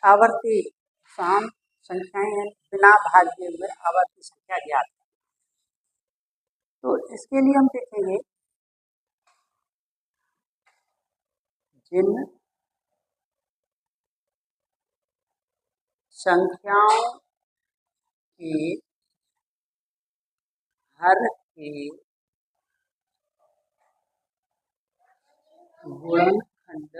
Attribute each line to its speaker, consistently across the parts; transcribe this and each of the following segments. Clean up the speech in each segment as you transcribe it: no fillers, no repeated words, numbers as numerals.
Speaker 1: आवर्ती शांत संख्याएं बिना भाग दिए हुए आवर्ती संख्या ज्ञात। तो इसके लिए हम देखेंगे जिन संख्याओं के हर के गुणनखंड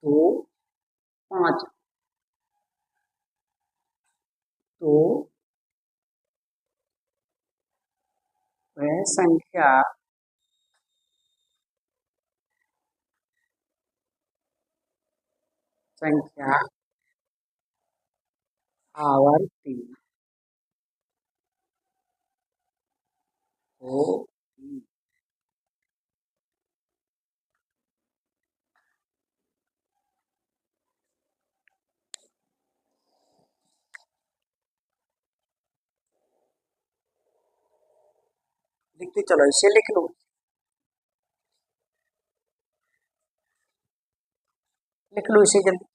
Speaker 1: तो 5, तो वह संख्या आवर्ती होगी। लिखते चलो, इसे लिख लो, लिख लो इसे जल्दी।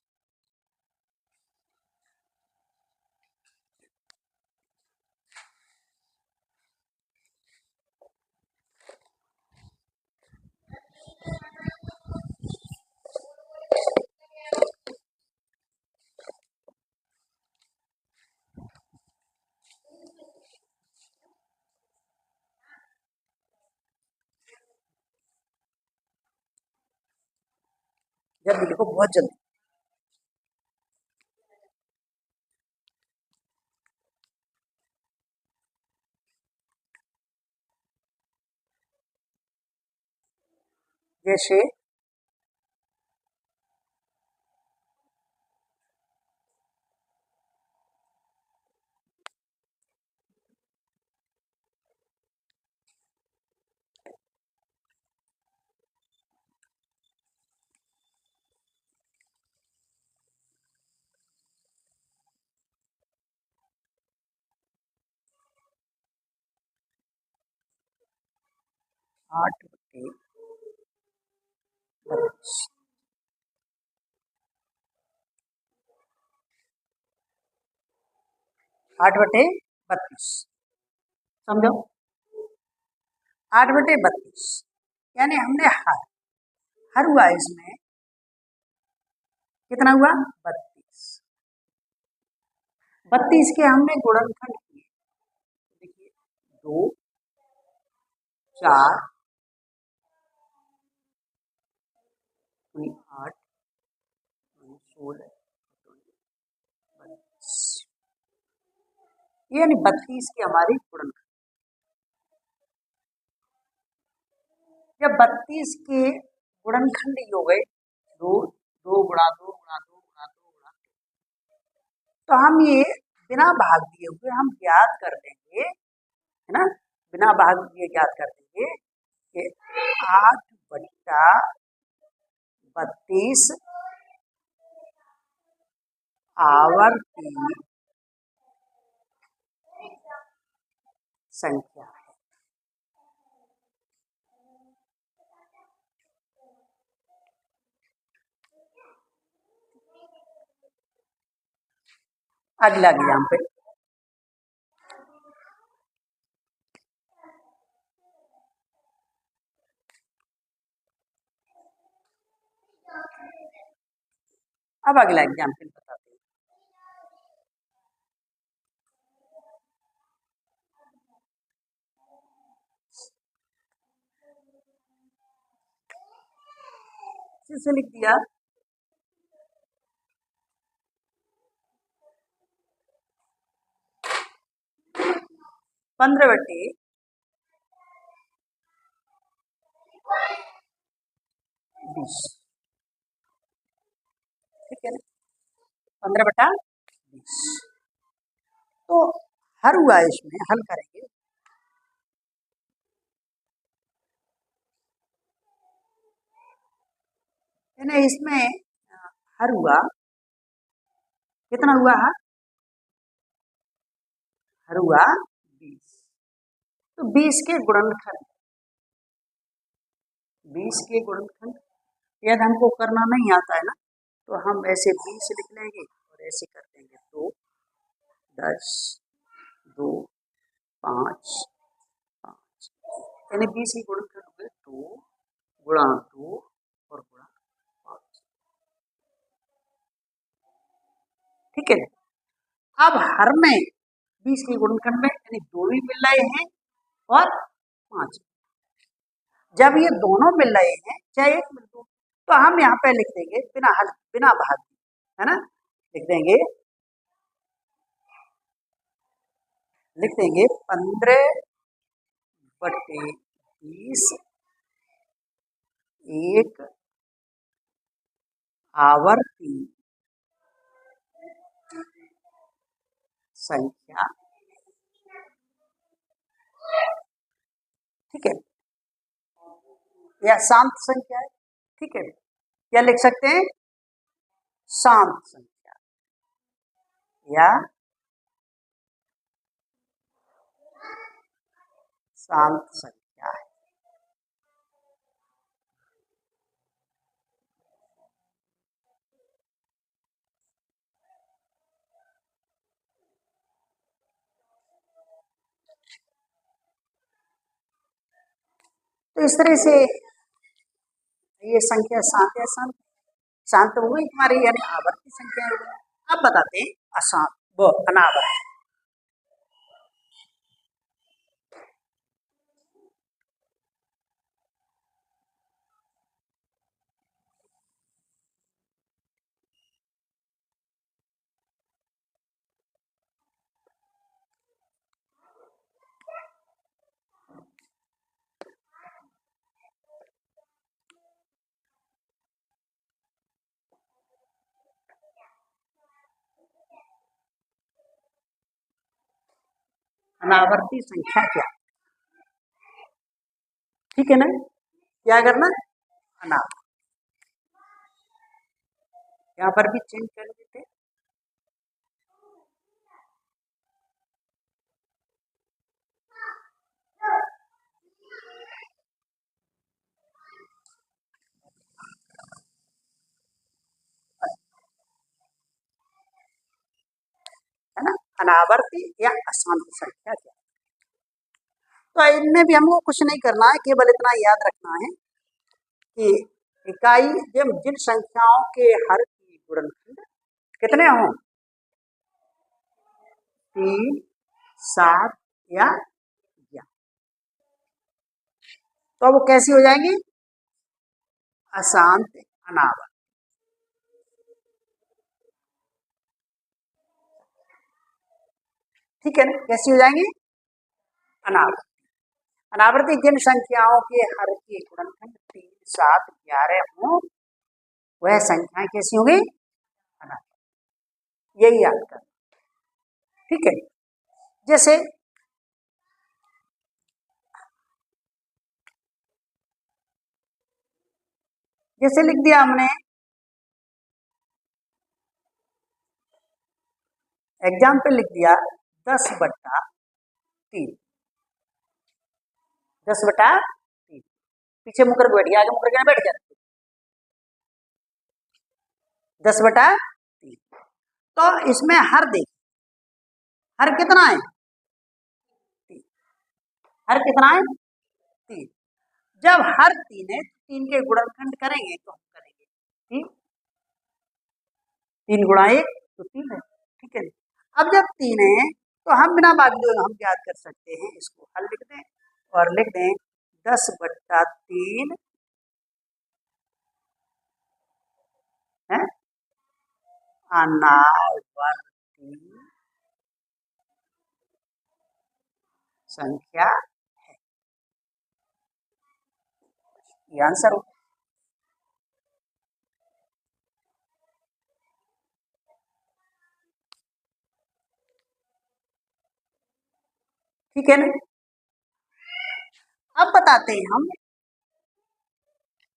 Speaker 1: जल्दी लिखो, बहुत जल्दी। जैसे 8/32, 8/32 समझो, 8/32 यानी हमने हर हुआ इसमें कितना हुआ 32, 32 के हमने गुणनखंड किए। देखिए 2, 4, 8, 16, 32, यानी 32 की हमारी गुणनखंड। जब 32 के गुणनखंड हो गए 2, 2 गुणा 2 गुणा 2 गुणा 2 गुणा 2, तो हम ये बिना भाग दिए हुए हम ज्ञात कर देंगे, है ना, बिना भाग दिए ज्ञात कर देंगे कि 8/32 आवर्ती संख्या है। अगला एग्जाम्पल, अब अगला एग्जाम्पल बताते हैं। से लिख दिया 15/20, ठीक है ना, 15/20। तो हर हुआ इसमें हल करेंगे, यानी इसमें हर हुआ कितना हुआ है, हर हुआ 20, तो 20 के गुणनखंड 20 के गुणनखंड यदि हमको करना नहीं आता है ना, तो हम ऐसे 20 लिख लेंगे और ऐसे कर देंगे 2, 10, 2, 5, 5, यानी 20 के गुणनखंड हुए 2 गुणा 2 और गुणा 5। ठीक है। अब हर में 20 के गुणनखंड में यानी 2 भी मिल रहे हैं और 5। जब ये दोनों मिल रहे हैं चाहे एक मिल दो, तो हम यहाँ पे लिख देंगे बिना भाग, है ना, लिख देंगे 15/20 एक आवर्ती संख्या। ठीक है, या शांत संख्या है। ठीक है, क्या लिख सकते हैं, शांत संख्या या शांत संख्या है। तो इस तरह से ये संख्या शांत या शांत, शांत हो गई हमारी यानी आवर्ती संख्या हो गई। अब बताते हैं अशांत वो अनावर्ती। अनावर्ती संख्या क्या, ठीक है ना, क्या करना, अनावर्ती, यहाँ पर भी चेंज कर देते हैं। है ना, अनावर्ती या अशांत संख्या क्या। तो इनमें भी हमको कुछ नहीं करना है, केवल इतना याद रखना है कि इकाई जब जिन संख्याओं के हर की गुणनखंड कितने हों, 3, 7 या 11, तो वो कैसी हो जाएंगी, अशांत अनावर्त। ठीक है ना, कैसी हो जाएंगी, अनावर्त। अनावर्ती जिन संख्याओं के हर के गुणनखंड 3, 7, 11 हों, वह संख्याएं कैसी होंगी, अनावर्त। यही याद करना। ठीक है, जैसे जैसे लिख दिया हमने एग्जाम्पल लिख दिया 10/3, 10/3, पीछे मुकर के बैठ गया, आगे मुकर के बैठ गया, 10/3। तो इसमें हर देख, हर कितना है, 3, हर कितना है, 3। जब हर 3 है, 3 के गुणनखंड करेंगे तो हम करेंगे 3, 3 गुणा 1 तो 3 है। ठीक है, अब जब 3 है तो हम बिना बात जो हम याद कर सकते हैं, इसको हल लिख दें और लिख दें 10/3 है अनावर्ती संख्या है। ये आंसर हो। ठीक है ना, अब बताते हैं हम,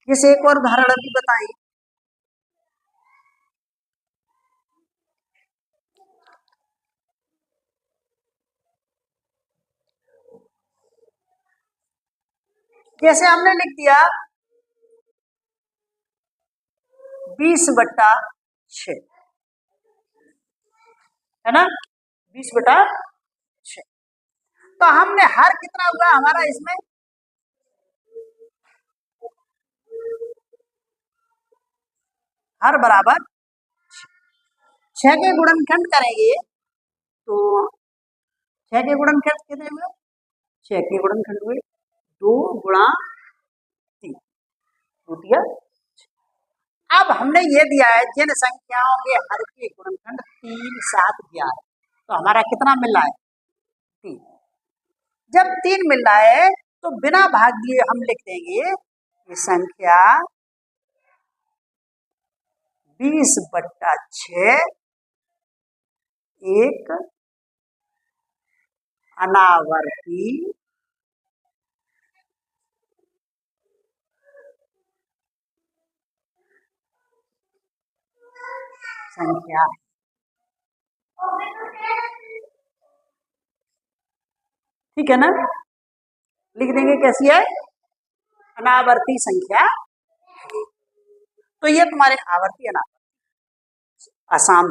Speaker 1: जैसे एक और उदाहरण अभी बताएं। जैसे हमने लिख दिया 20/6 है ना, 20/6। तो हमने हर कितना हुआ हमारा इसमें, हर बराबर 6 के गुणनखंड करेंगे तो 6 के गुणनखंड कितने हुए, 6 के गुणनखंड हुए 2 गुणा 3 टूटिया। अब हमने ये दिया है जिन संख्याओं के हर के गुणनखंड 3, 7, 11, तो हमारा कितना मिल रहा है 3। जब 3 मिल रहा है तो बिना भाग दिए हम लिख देंगे ये संख्या 20/6 एक अनावर्ती संख्या। ठीक है ना, लिख देंगे कैसी है, अनावर्ती संख्या। तो ये तुम्हारे आवर्ती अनावर्ती अशांत,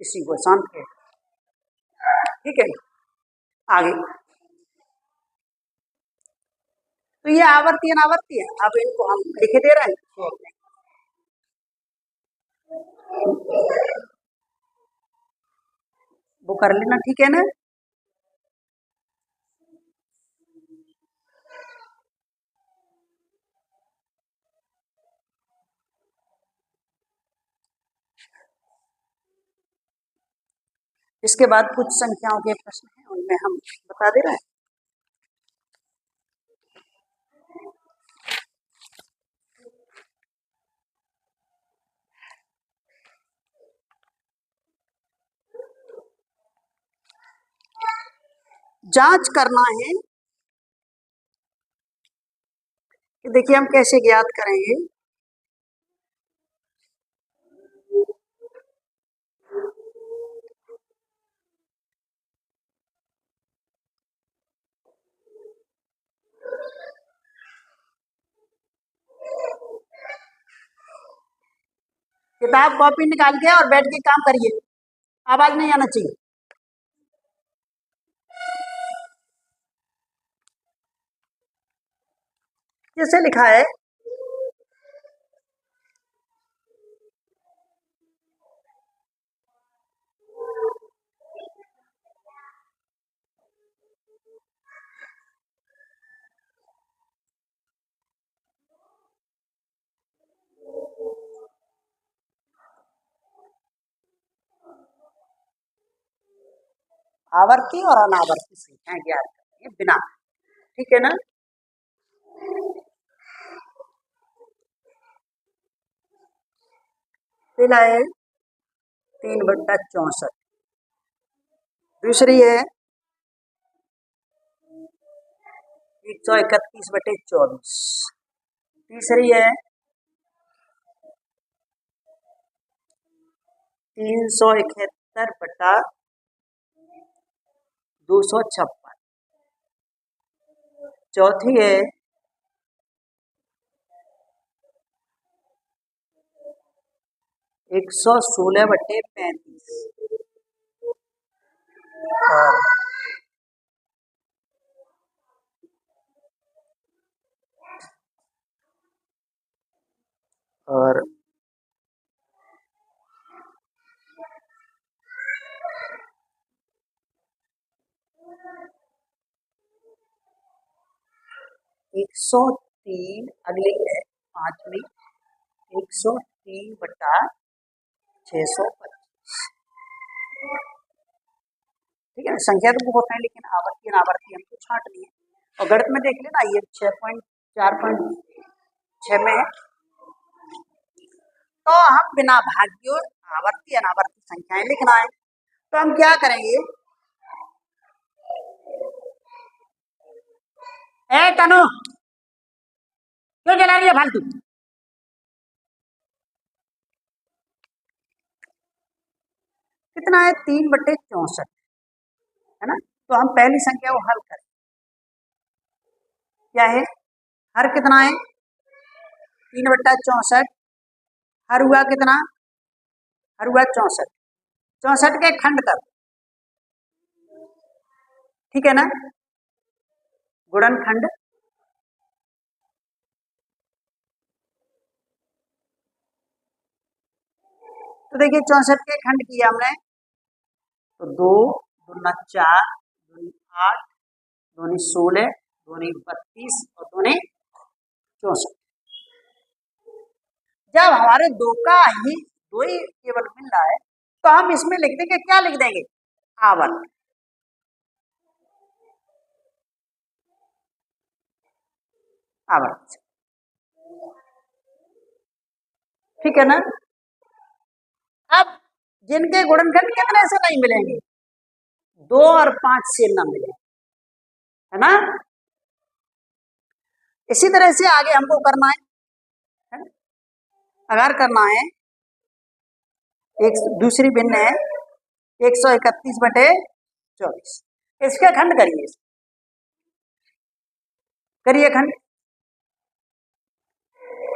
Speaker 1: इसी को शांत कहते हैं। ठीक है, आगे तो ये आवर्ती अनावर्ती है। अब इनको हम लिख दे रहे हैं, वो कर लेना, ठीक है ना। इसके बाद कुछ संख्याओं के प्रश्न हैं, उनमें हम बता दे रहे हैं। जांच करना है कि देखिए हम कैसे ज्ञात करेंगे। किताब कॉपी निकाल के और बैठ के काम करिए, आवाज नहीं आना चाहिए। जैसे लिखा है आवर्ती और अनावर्ती संख्याएं ज्ञात करेंगे बिना, ठीक है ना। पहला है 3/64, दूसरी है 131/24, तीसरी है 371/256, चौथी है 116/35, और 103, अगली है पांचवी 103/625। ठीक है, संख्या तो बहुत है लेकिन आवर्ती अनावर्ती हमको छांटनी है। और गणित में देख लेना ये 6.4.6 में है। तो हम बिना भाग्यों आवर्ती अनावर्ती संख्याएं लिखना है, तो हम क्या करेंगे, ए तनु क्यों जला रही है फालतू। कितना है 3/64 है ना, तो हम पहली संख्या को हल करें। क्या है, हर कितना है 3/64, हर हुआ कितना? हर हुआ 64। 64 के खंड कर, ठीक है ना, गुणनखंड। तो देखिए 64 के खंड किया हमने, तो 2 दूना 4, दूनी 8, दूनी 16, दूनी 32 और दूनी 64। जब हमारे दो ही केवल मिल रहा है तो हम इसमें लिख देंगे, क्या लिख देंगे? आवर्त। आवर्त, ठीक है ना। अब जिनके गुणनखंड कितने से नहीं मिलेंगे, 2 और 5 से न मिले, है ना। इसी तरह से आगे हमको करना है। अगर करना है, एक दूसरी भिन्न है 131/24, इसके खंड करिए, करिए खंड।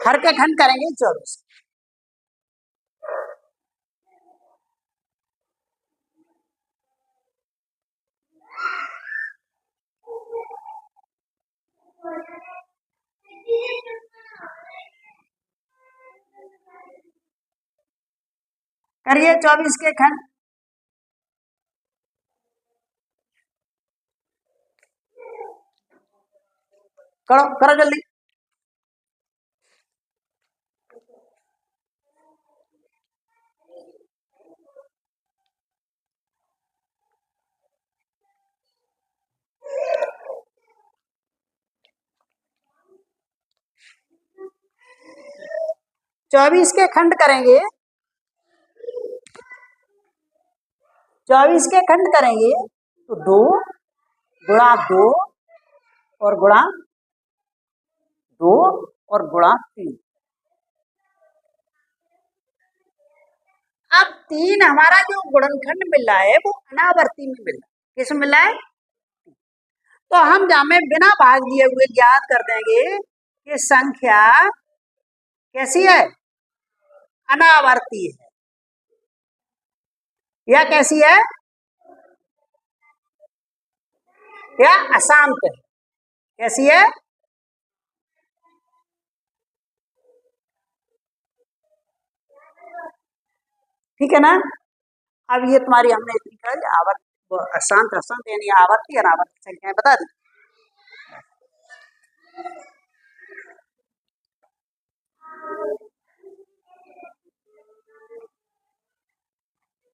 Speaker 1: हर के खंड करेंगे 24। करिए 24 के खंड। करो करो जल्दी। चौबीस के खंड करेंगे, 24 के खंड करेंगे तो 2 गुणा 2 और गुणा 2 और गुणा 3। अब 3 हमारा जो गुणनखंड मिल रहा है वो अनावर्ती में मिल रहा है। किस में मिल रहा है? तो हम जामे बिना भाग दिए हुए ज्ञात कर देंगे कि संख्या कैसी है? अनावर्ती है। या कैसी है? या अशांत है। कैसी है? ठीक है ना। अब ये तुम्हारी हमने इतनी कर अशांत अशांत यानी आवर्ती अनावर्ती संख्याएं बता दी।